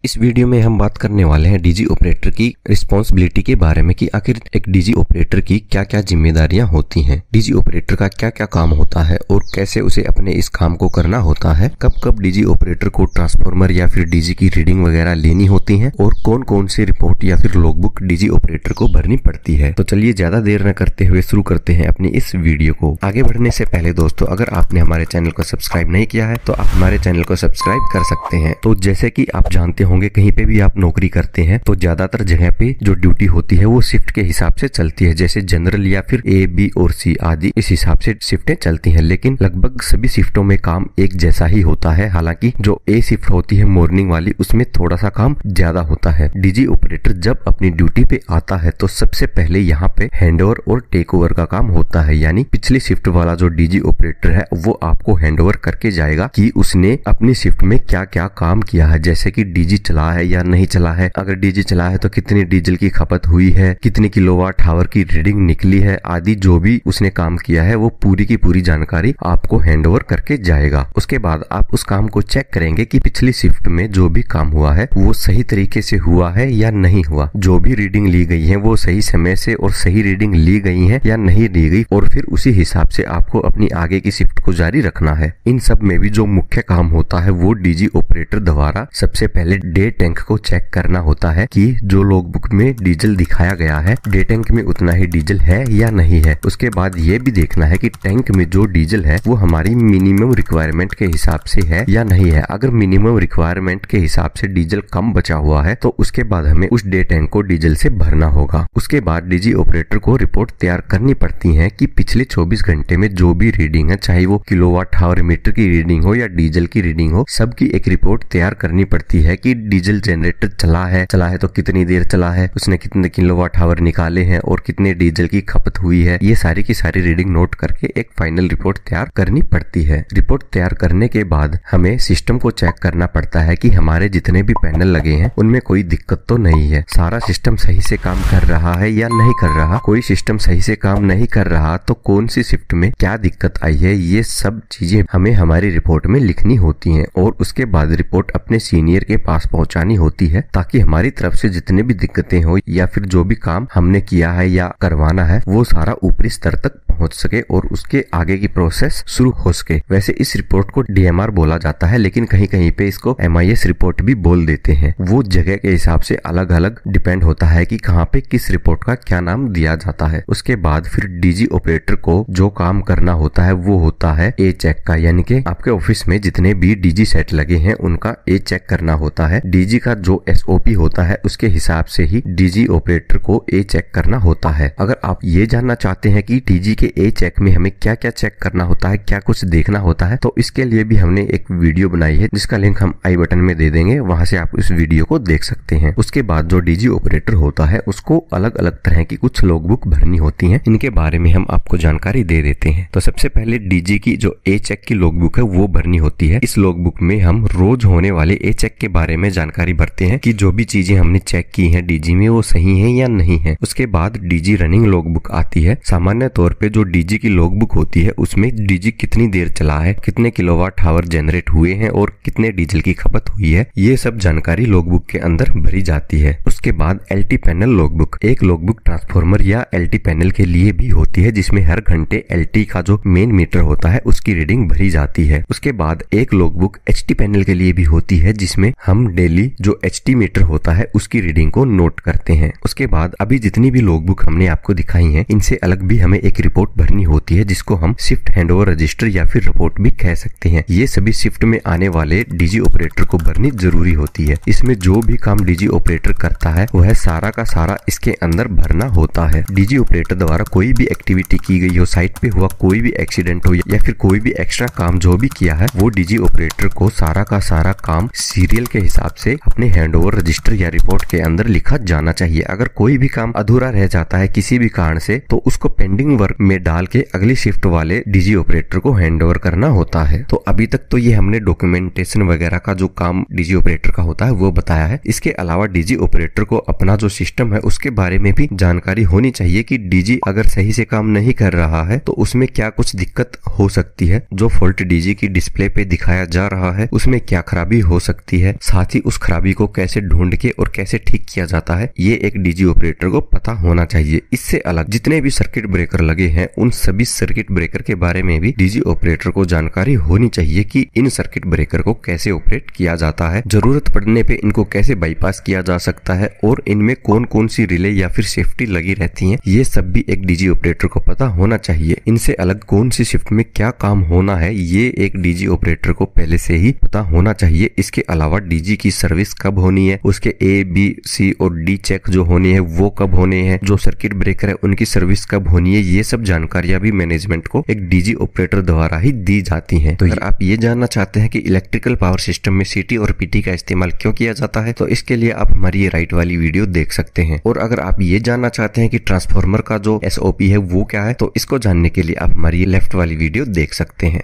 इस वीडियो में हम बात करने वाले हैं डीजी ऑपरेटर की रिस्पॉन्सिबिलिटी के बारे में कि आखिर एक डीजी ऑपरेटर की क्या क्या जिम्मेदारियां होती हैं, डीजी ऑपरेटर का क्या क्या काम होता है और कैसे उसे अपने इस काम को करना होता है, कब कब डीजी ऑपरेटर को ट्रांसफार्मर या फिर डीजी की रीडिंग वगैरह लेनी होती है और कौन कौन सी रिपोर्ट या फिर लॉगबुक डीजी ऑपरेटर को भरनी पड़ती है। तो चलिए ज्यादा देर न करते हुए शुरू करते हैं अपनी इस वीडियो को। आगे बढ़ने से पहले दोस्तों, अगर आपने हमारे चैनल को सब्सक्राइब नहीं किया है तो आप हमारे चैनल को सब्सक्राइब कर सकते हैं। तो जैसे कि आप जानते होंगे, कहीं पे भी आप नौकरी करते हैं तो ज्यादातर जगह पे जो ड्यूटी होती है वो शिफ्ट के हिसाब से चलती है, जैसे जनरल या फिर ए, बी और सी आदि इस हिसाब से शिफ्टें चलती हैं। लेकिन लगभग सभी शिफ्टों में काम एक जैसा ही होता है। हालांकि जो ए शिफ्ट होती है मॉर्निंग वाली, उसमें थोड़ा सा काम ज्यादा होता है। डीजी ऑपरेटर जब अपनी ड्यूटी पे आता है तो सबसे पहले यहाँ पे हैंडओवर और टेक ओवर का काम होता है, यानी पिछली शिफ्ट वाला जो डीजी ऑपरेटर है वो आपको हैंडओवर करके जाएगा कि उसने अपनी शिफ्ट में क्या क्या काम किया है, जैसे कि डीजी चला है या नहीं चला है, अगर डीजी चला है तो कितनी डीजल की खपत हुई है, कितनी किलोवाट आवर की रीडिंग निकली है आदि जो भी उसने काम किया है वो पूरी की पूरी जानकारी आपको हैंडओवर करके जाएगा। उसके बाद आप उस काम को चेक करेंगे कि पिछली शिफ्ट में जो भी काम हुआ है वो सही तरीके से हुआ है या नहीं हुआ, जो भी रीडिंग ली गई है वो सही समय से और सही रीडिंग ली गई है या नहीं ली गई, और फिर उसी हिसाब से आपको अपनी आगे की शिफ्ट को जारी रखना है। इन सब में भी जो मुख्य काम होता है वो डीजी ऑपरेटर द्वारा सबसे पहले डे टैंक को चेक करना होता है कि जो लॉगबुक में डीजल दिखाया गया है डे टैंक में उतना ही डीजल है या नहीं है। उसके बाद ये भी देखना है कि टैंक में जो डीजल है वो हमारी मिनिमम रिक्वायरमेंट के हिसाब से है या नहीं है। अगर मिनिमम रिक्वायरमेंट के हिसाब से डीजल कम बचा हुआ है तो उसके बाद हमें उस डे टैंक को डीजल से भरना होगा। उसके बाद डीजी ऑपरेटर को रिपोर्ट तैयार करनी पड़ती है कि पिछले 24 घंटे में जो भी रीडिंग है, चाहे वो किलोवाट आवर मीटर की रीडिंग हो या डीजल की रीडिंग हो, सबकी एक रिपोर्ट तैयार करनी पड़ती है कि डीजल जनरेटर चला है तो कितनी देर चला है, उसने कितने किलोवाट आवर निकाले हैं और कितने डीजल की खपत हुई है। ये सारी की सारी रीडिंग नोट करके एक फाइनल रिपोर्ट तैयार करनी पड़ती है। रिपोर्ट तैयार करने के बाद हमें सिस्टम को चेक करना पड़ता है कि हमारे जितने भी पैनल लगे हैं उनमें कोई दिक्कत तो नहीं है, सारा सिस्टम सही से काम कर रहा है या नहीं कर रहा। कोई सिस्टम सही से काम नहीं कर रहा तो कौन सी शिफ्ट में क्या दिक्कत आई है, ये सब चीजें हमें हमारी रिपोर्ट में लिखनी होती हैं और उसके बाद रिपोर्ट अपने सीनियर के पास पहुंचानी होती है, ताकि हमारी तरफ से जितने भी दिक्कतें हो या फिर जो भी काम हमने किया है या करवाना है वो सारा ऊपरी स्तर तक पहुंच सके और उसके आगे की प्रोसेस शुरू हो सके। वैसे इस रिपोर्ट को डीएमआर बोला जाता है, लेकिन कहीं कहीं पे इसको एमआईएस रिपोर्ट भी बोल देते हैं। वो जगह के हिसाब से अलग अलग डिपेंड होता है कि कहाँ पे किस रिपोर्ट का क्या नाम दिया जाता है। उसके बाद फिर डीजी ऑपरेटर को जो काम करना होता है वो होता है ए चेक का, यानी कि आपके ऑफिस में जितने भी डीजी सेट लगे हैं उनका ए चेक करना होता है। डीजी का जो एसओपी होता है उसके हिसाब से ही डीजी ऑपरेटर को ए चेक करना होता है। अगर आप ये जानना चाहते हैं कि डीजी के ए चेक में हमें क्या क्या चेक करना होता है, क्या कुछ देखना होता है, तो इसके लिए भी हमने एक वीडियो बनाई है जिसका लिंक हम आई बटन में दे देंगे, वहां से आप इस वीडियो को देख सकते हैं। उसके बाद जो डीजी ऑपरेटर होता है उसको अलग अलग तरह की कुछ लॉगबुक भरनी होती है, इनके बारे में हम आपको जानकारी दे देते हैं। तो सबसे पहले डीजी की जो ए चेक की लॉगबुक है वो भरनी होती है। इस लॉगबुक में हम रोज होने वाले ए चेक के बारे में जानकारी भरते हैं कि जो भी चीजें हमने चेक की है डीजी में वो सही है या नहीं है। उसके बाद डीजी रनिंग लॉगबुक आती है। सामान्य तौर पे जो डीजी की लॉगबुक होती है उसमें डीजी कितनी देर चला है, कितने किलोवाट आवर जनरेट हुए हैं और कितने डीजल की खपत हुई है, ये सब जानकारी लॉगबुक के अंदर भरी जाती है। उसके बाद एलटी पैनल लॉगबुक, एक लॉगबुक ट्रांसफार्मर या एलटी पैनल के लिए भी होती है, जिसमें हर घंटे एलटी का जो मेन मीटर होता है उसकी रीडिंग भरी जाती है। उसके बाद एक लॉगबुक एचटी पैनल के लिए भी होती है, जिसमें हम डेली जो एचटी मीटर होता है उसकी रीडिंग को नोट करते हैं। उसके बाद अभी जितनी भी लॉगबुक हमने आपको दिखाई है इनसे अलग भी हमें एक रिपोर्ट भरनी होती है, जिसको हम शिफ्ट हैंडओवर रजिस्टर या फिर रिपोर्ट भी कह सकते हैं। ये सभी शिफ्ट में आने वाले डीजी ऑपरेटर को भरनी जरूरी होती है। इसमें जो भी काम डीजी ऑपरेटर करता है वह सारा का सारा इसके अंदर भरना होता है। डीजी ऑपरेटर द्वारा कोई भी एक्टिविटी की गई हो, साइट पे हुआ कोई भी एक्सीडेंट हो या फिर कोई भी एक्स्ट्रा काम जो भी किया है, वो डीजी ऑपरेटर को सारा का सारा काम सीरियल के हिसाब से अपने हैंडओवर रजिस्टर या रिपोर्ट के अंदर लिखा जाना चाहिए। अगर कोई भी काम अधूरा रह जाता है किसी भी कारण से तो उसको पेंडिंग वर्क में डाल के अगली शिफ्ट वाले डीजी ऑपरेटर को हैंडओवर करना होता है। तो अभी तक तो ये हमने डॉक्यूमेंटेशन वगैरह का जो काम डीजी ऑपरेटर का होता है वो बताया है। इसके अलावा डीजी ऑपरेटर ऑपरेटर को अपना जो सिस्टम है उसके बारे में भी जानकारी होनी चाहिए कि डीजी अगर सही से काम नहीं कर रहा है तो उसमें क्या कुछ दिक्कत हो सकती है, जो फॉल्ट डीजी की डिस्प्ले पे दिखाया जा रहा है उसमें क्या खराबी हो सकती है, साथ ही उस खराबी को कैसे ढूंढ के और कैसे ठीक किया जाता है, ये एक डीजी ऑपरेटर को पता होना चाहिए। इससे अलग जितने भी सर्किट ब्रेकर लगे हैं उन सभी सर्किट ब्रेकर के बारे में भी डीजी ऑपरेटर को जानकारी होनी चाहिए कि इन सर्किट ब्रेकर को कैसे ऑपरेट किया जाता है, जरूरत पड़ने पे इनको कैसे बाईपास किया जा सकता है और इनमें कौन कौन सी रिले या फिर सेफ्टी लगी रहती है, ये सब भी एक डीजी ऑपरेटर को पता होना चाहिए। इनसे अलग कौन सी शिफ्ट में क्या काम होना है ये एक डीजी ऑपरेटर को पहले से ही पता होना चाहिए। इसके अलावा डीजी की सर्विस कब होनी है, उसके ए बी सी और डी चेक जो होनी है वो कब होने हैं, जो सर्किट ब्रेकर है उनकी सर्विस कब होनी है, ये सब जानकारियां भी मैनेजमेंट को एक डीजी ऑपरेटर द्वारा ही दी जाती हैं। तो अगर आप ये जानना चाहते हैं कि इलेक्ट्रिकल पावर सिस्टम में सीटी और पीटी का इस्तेमाल क्यों किया जाता है तो इसके लिए आप हमारी ये राइट वाली वीडियो देख सकते हैं। और अगर आप ये जानना चाहते हैं कि ट्रांसफार्मर का जो एसओपी है वो क्या है तो इसको जानने के लिए आप हमारी लेफ्ट वाली वीडियो देख सकते हैं।